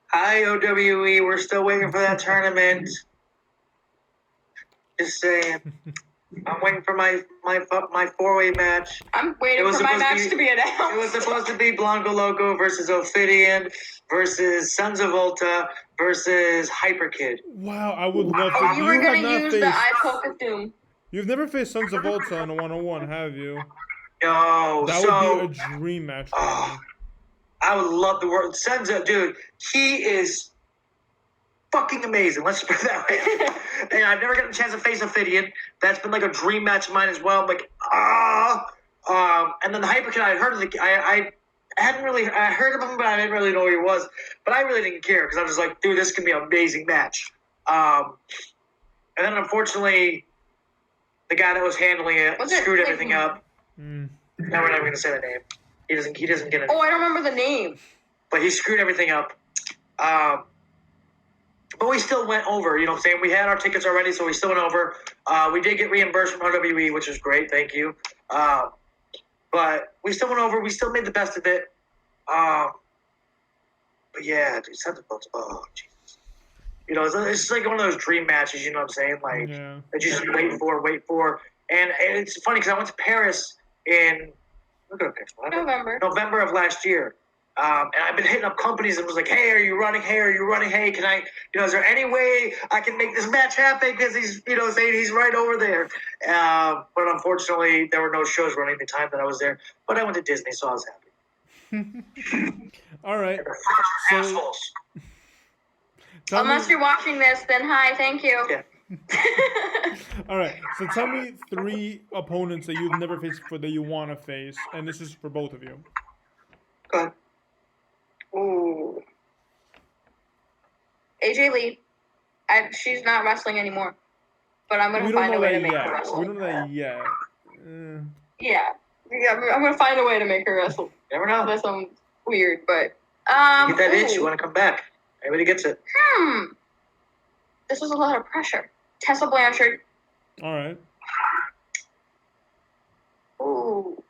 hi OWE, we're still waiting for that tournament. Just saying. I'm waiting for my 4-way match. I'm It waiting was for my supposed to match be- to be announced. It was supposed to be Blanco Loco versus Ophidian versus Sons of Volta versus Hyper Kid. Wow, I would love to. Oh, you were have gonna not use faced. the iPhone costume. You've never faced Sons of Volta in a 1-on-1, have you? No, That so would be a dream match for me. I would love the word Sons of dude. He is fucking amazing. Let's put it that way. And I've never gotten a chance to face Ophidian. That's been like a dream match of mine as well. I'm like, and then the Hyper Kid, I heard of I heard of him, but I didn't really know who he was. But I really didn't care because I was just like, dude, this can be an amazing match. And then unfortunately, the guy that was handling it screwed everything up. Mm. Now we're not even gonna say the name. He doesn't get it. Oh, I don't remember the name. But he screwed everything up. But we still went over, you know what I'm saying? We had our tickets already, so we still went over. We did get reimbursed from RWE, which was great, thank you. But we still went over, we still made the best of it. But yeah, dude, something about, oh, Jesus. You know, it's just like one of those dream matches, you know what I'm saying? Like, Yeah. that you just wait for. And it's funny because I went to Paris in November of last year. And I've been hitting up companies and was like, hey, are you running? Hey, can I, is there any way I can make this match happen? Because he's, saying he's right over there. But unfortunately, there were no shows running the time that I was there. But I went to Disney, so I was happy. All right. Assholes. Unless you're watching this, then hi, thank you. Yeah. All right. So tell me 3 opponents that you've never faced before that you want to face, and this is for both of you. Go ahead. Ooh. AJ Lee. She's not wrestling anymore. But I'm going to find a way to make her wrestle. We don't know that yet. Yeah, I'm going to find a way to make her wrestle. Never know. That sounds weird, but... You get that itch, you want to come back. Everybody gets it. This is a lot of pressure. Tessa Blanchard. All right. Ooh.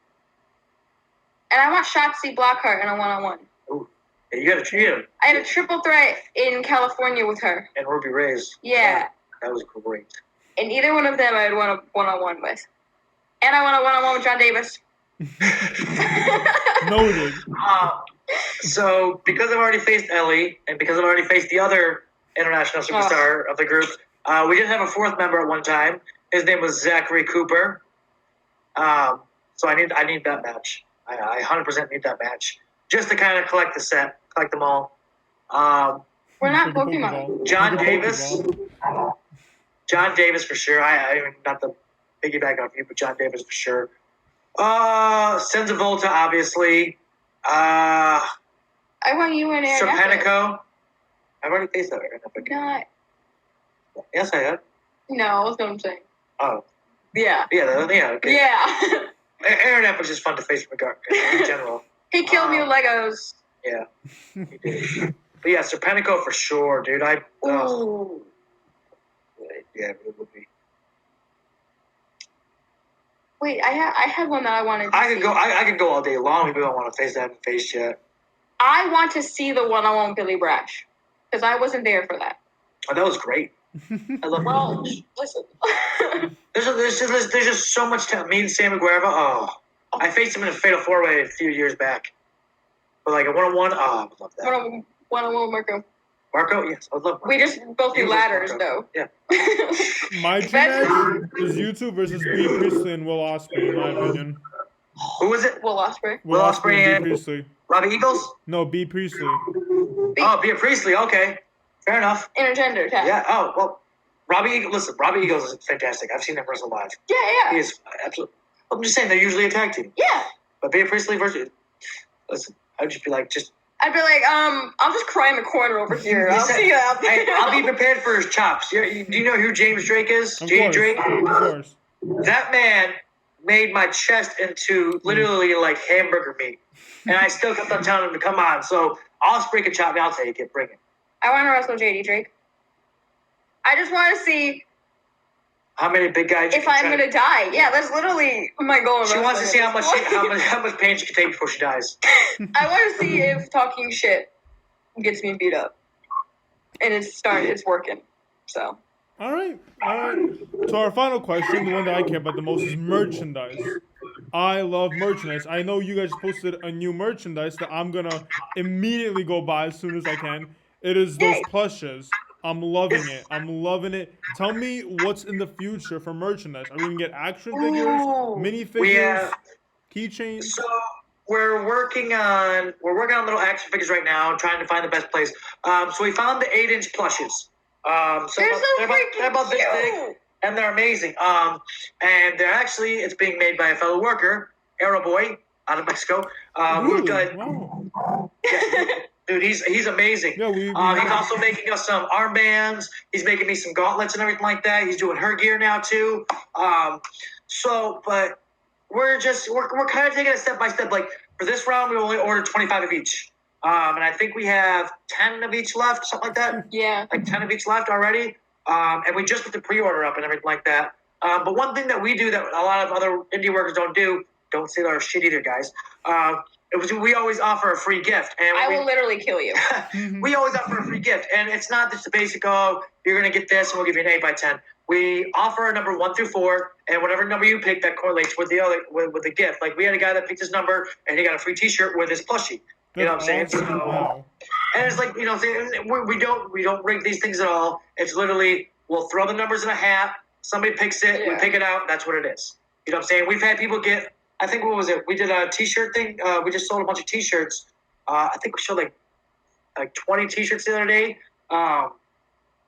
And I want Shotzi Blackheart in a 1-on-1. Ooh. Yeah, you got to treat him. I had a triple threat in California with her. And Ruby Reyes. Yeah. That was great. And either one of them I would want a 1-on-1 with. And I want a 1-on-1 with John Davis. Noted. So, because I've already faced Ellie, and because I've already faced the other international superstar of the group, we did have a 4th member at one time. His name was Zachary Cooper. So I need that match. I 100% need that match. Just to kind of collect the set, collect them all. We're not Pokemon. John Davis. John Davis for sure. I mean, not to piggyback off you, but John Davis for sure. Sons of Volta, obviously. I want you in Aaron Serpentico. I've already faced that. Not. Yes, I have. No, that's what I'm saying. Oh. Yeah. Yeah, okay. Yeah. Aaron F was just fun to face in general. He killed me with Legos. Yeah. He did. But yeah, Serpentico for sure, dude. Ooh. Yeah, it would be. Wait, I had one that I wanted to see. I could go all day long. People don't want to face that. I haven't faced yet. I want to see the 1-on-1 with Billy Brash. Because I wasn't there for that. Oh, that was great. I love Well, listen. there's just so much talent. Me and Sammy Guerra. Oh, I faced him in a Fatal 4-Way a few years back. But like a 1-on-1, I would love that. 1-on-1 with Marco. Marco? Yes, I would love Marco. We just both do ladders, though. Yeah. My dream match is you two versus B. Priestley and Will Ospreay, in my opinion. Who was it? Will Ospreay. Will Ospreay and B. Priestley. Robbie Eagles? No, B. Priestley. Oh, Bea Priestley. Okay. Fair enough. Intergender tag. Yeah. Oh, well. Robbie Eagles is fantastic. I've seen him wrestle live. Yeah. He is absolutely. I'm just saying, they're usually a tag team. Yeah. But Bea Priestley versus. Listen, I'd just be like, I'd be like, I'll just cry in the corner over here. I'll see you out there. I'll be prepared for his chops. Do you know who James Drake is? J.D. Drake? Of course. That man made my chest into literally like hamburger meat. And I still kept on telling him to come on. So Ospreay can chop me. I'll take it. Bring it. I want to wrestle J.D. Drake. I just want to see how many big guys. If I'm gonna die, yeah, that's literally my goal. She wants to see how much pain she can take before she dies. I want to see if talking shit gets me beat up, and it's working. So All right, all right. So our final question, the one that I care about the most, is merchandise. I love merchandise. I know you guys posted a new merchandise that I'm gonna immediately go buy as soon as I can. It is those Yay. plushes. I'm loving it. I'm loving it. Tell me what's in the future for merchandise. Are we gonna get action figures, Ooh, mini we figures, have. keychains? So we're working on little action figures right now, trying to find the best place. So we found the 8-inch plushes. So They're so they're about this freaking big, cute. and they're amazing. And they're actually it's being made by a fellow worker, Boy, out of Mexico. Who Really? does, Wow. dude, he's amazing. Yeah, He's also making us some armbands. He's making me some gauntlets and everything like that. He's doing her gear now too. But we're kind of taking it step by step. Like for this round, we only ordered 25 of each, and I think we have 10 of each left, something like that. Yeah. Like 10 of each left already. And we just put the pre-order up and everything like that. But one thing that we do that a lot of other indie workers don't say our shit either, guys. We always offer a free gift, and I will literally kill you. we always offer a free gift, and it's not just the basic. Oh, you're gonna get this, and we'll give you an 8x10. We offer a number 1 through 4, and whatever number you pick that correlates with the other with the gift. Like we had a guy that picked his number, and he got a free T-shirt with his plushie. You know what I'm saying? Awesome. Wow. And it's like, you know what I'm saying? We don't rig these things at all. It's literally we'll throw the numbers in a hat. Somebody picks it. We Yeah. pick it out. That's what it is. You know what I'm saying? We've had people get. I think what was it? We did a T-shirt thing. We just sold a bunch of T-shirts. I think we sold like 20 T-shirts the other day.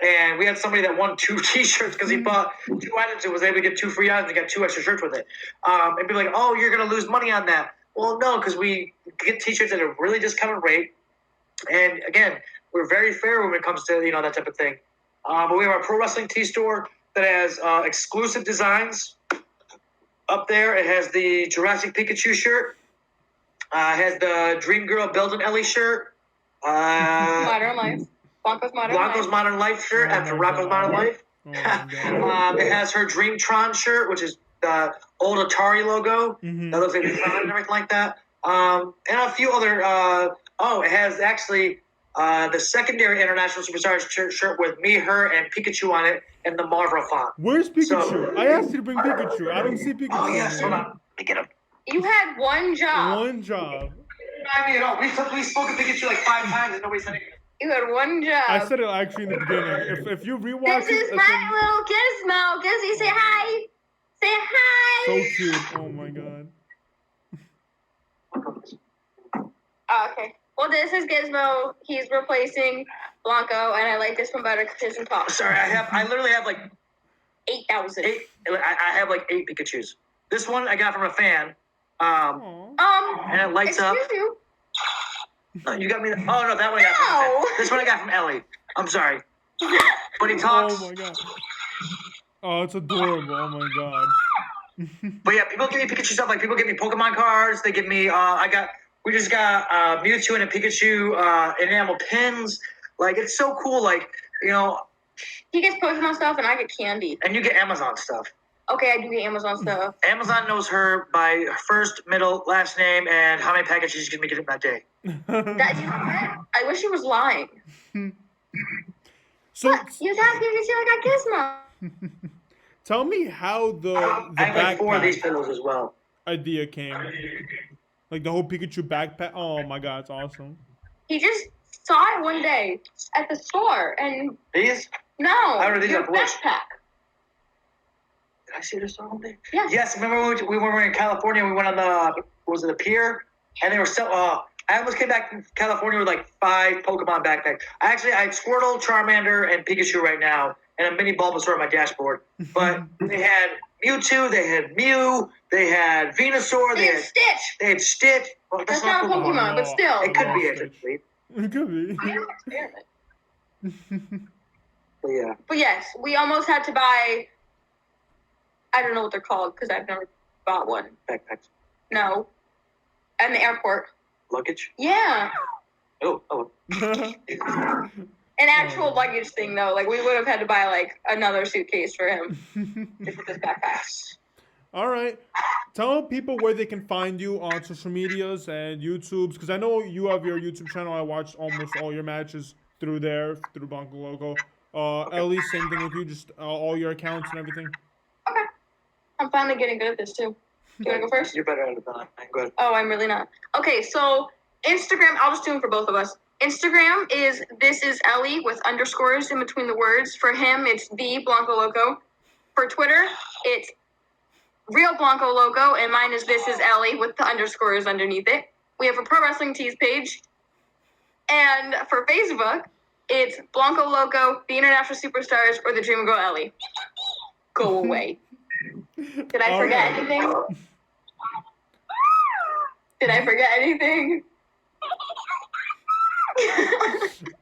And we had somebody that won 2 T-shirts because he bought 2 items and was able to get 2 free items and got 2 extra shirts with it. And be like, oh, you're going to lose money on that. Well, no, because we get T-shirts at a really discounted rate. And again, we're very fair when it comes to that type of thing. But we have our pro wrestling tee store that has exclusive designs. Up there, it has the Jurassic Pikachu shirt. It has the Dream Girl Build an Ellie shirt. Modern Life. Blanco's Modern Life shirt after Rocco's Modern Life. Oh my God. It has her Dreamtron shirt, which is the old Atari logo. Mhm. That looks like Tron and everything like that. And a few other. It has actually the secondary International Superstars shirt with me, her, and Pikachu on it, and the Marvel font. Where's Pikachu? So- I asked you to bring Pikachu. I don't see Pikachu. Oh yes, hold anywhere. on. Let me get him. You had one job. One job. I mean, we spoke of Pikachu like 5 times and nobody said anything. You had one job. I said it actually in the beginning. If you rewatch This is it, my little Gizmo. Gizzy, say hi. Say hi. so cute. Oh my God. Oh, okay. Well, this is Gizmo. He's replacing Blanco, and I like this one better because he talk. Sorry, I literally have like 8,000. 8. I have like 8 Pikachu's. This one I got from a fan. Aw. And it lights up. Excuse you. No, you got me. Oh no, that one I got from No. this one I got from Ellie. I'm sorry, but he talks. Oh my God. Oh, it's adorable. Oh my God. But yeah, people give me Pikachu stuff. Like people give me Pokemon cards. They give me. We just got Mewtwo and a Pikachu enamel pins. Like it's so cool. Like He gets Pokemon stuff, and I get candy. and you get Amazon stuff. Okay, I do get Amazon stuff. Amazon knows her by her first, middle, last name, and how many packages she's gonna be getting that day. I wish he was lying. So You was asking me to see I got Gizmo. tell me how the I have like 4 of these backpack pillows as well. idea came. Like the whole Pikachu backpack. Oh my God, it's awesome. He just saw it one day at the store, and These? no, I already did your that once. backpack. Did I see this all day? Yeah. Yes, remember when we were in California? We went on the pier, and they were still. I almost came back from California with like 5 Pokemon backpacks. I had Squirtle, Charmander, and Pikachu right now, and a mini Bulbasaur on my dashboard. But they had Mewtwo, they had Mew, they had Venusaur, They have Stitch. they had Stitch. Well, That's not a Pokemon, but still. It could be Oh, actually. It could be. Experiment. But yeah. But yes, we almost had to buy. I don't know what they're called because I've never bought one. Backpacks. No, at the airport. Luggage. Yeah, Oh. an actual luggage thing though. Like we would have had to buy like another suitcase for him just with his backpack. All right. Tell people where they can find you on social medias and YouTubes, because I know you have your YouTube channel. I watched almost all your matches through there, through Blanco Loco. Ellie, same thing with you. Just all your accounts and everything. Okay. I'm finally getting good at this too. Do you want to go first? You're better at it than I am. Go ahead. Oh, I'm really not. Okay, so Instagram, I'll just do it for both of us. Instagram is This Is Ellie with underscores in between the words. For him, it's the Blanco Loco. For Twitter, it's Real Blanco Loco, and mine is This Is Ellie with the underscores underneath it. We have a Pro Wrestling Tees page. And for Facebook, it's Blanco Loco, the International Superstars, or the Dream Girl Ellie. Go away. Did I forget anything? Did I forget anything?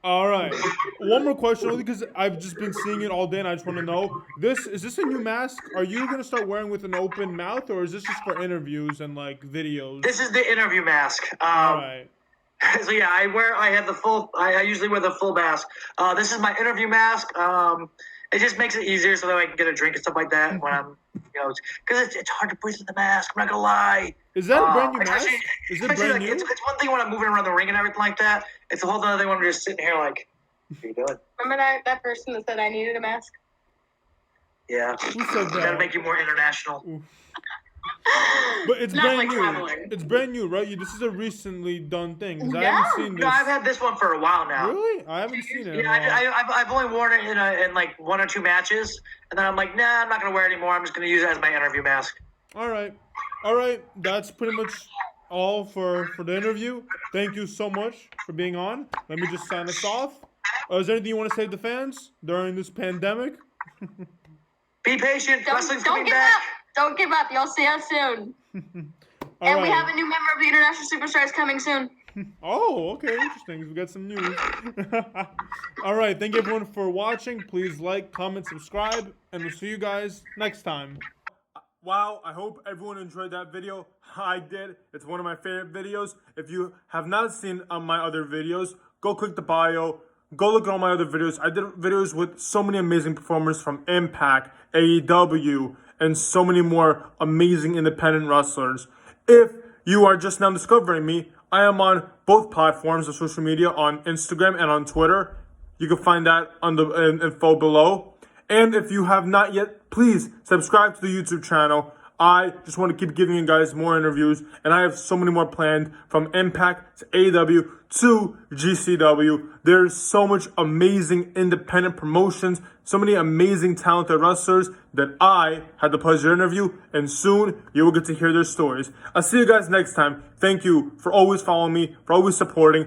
All right. One more question, only because I've just been seeing it all day, and I just want to know: is this a new mask? Are you gonna start wearing with an open mouth, or is this just for interviews and like videos? This is the interview mask. All right. So yeah, I have the full. I usually wear the full mask. This is my interview mask. It just makes it easier so that I can get a drink and stuff like that when I'm, because it's hard to breathe in the mask. I'm not gonna lie. Is that a brand new mask? Is it brand new? It's one thing when I'm moving around the ring and everything like that. It's a whole other thing when I'm just sitting here like, what are you doing? Remember that person that said I needed a mask? Yeah. Who said that? Gotta make you more international. Oof. But it's Not brand like new. traveling. It's brand new, right? This is a recently done thing. 'Cause I Yeah. haven't seen this. No, I've had this one for a while now. Really? I haven't seen it. Yeah, I've only worn it in like 1 or 2 matches, and then I'm like, nah, I'm not gonna wear it anymore. I'm just gonna use it as my interview mask. All right. That's pretty much all for the interview. Thank you so much for being on. Let me just sign us off. Is there anything you want to say to the fans during this pandemic? Be patient. Wrestling's Don't coming give back. up. Don't give up. You'll see us soon. All And we right. have a new member of the International Superstars coming soon. Oh, okay, interesting. We got some news. All right, thank you everyone for watching. Please like, comment, subscribe, and we'll see you guys next time. Wow, I hope everyone enjoyed that video. I did. It's one of my favorite videos. If you have not seen my other videos, go click the bio. Go look at all my other videos. I did videos with so many amazing performers from Impact, AEW, and so many more amazing independent wrestlers. If you are just now discovering me, I am on both platforms of social media, on Instagram and on Twitter. You can find that on the info below. And if you have not yet, please subscribe to the YouTube channel. I just want to keep giving you guys more interviews, and I have so many more planned, from Impact to AEW to GCW. There's so much amazing independent promotions, so many amazing talented wrestlers that I had the pleasure to interview, and soon you will get to hear their stories. I'll see you guys next time. Thank you for always following me, for always supporting.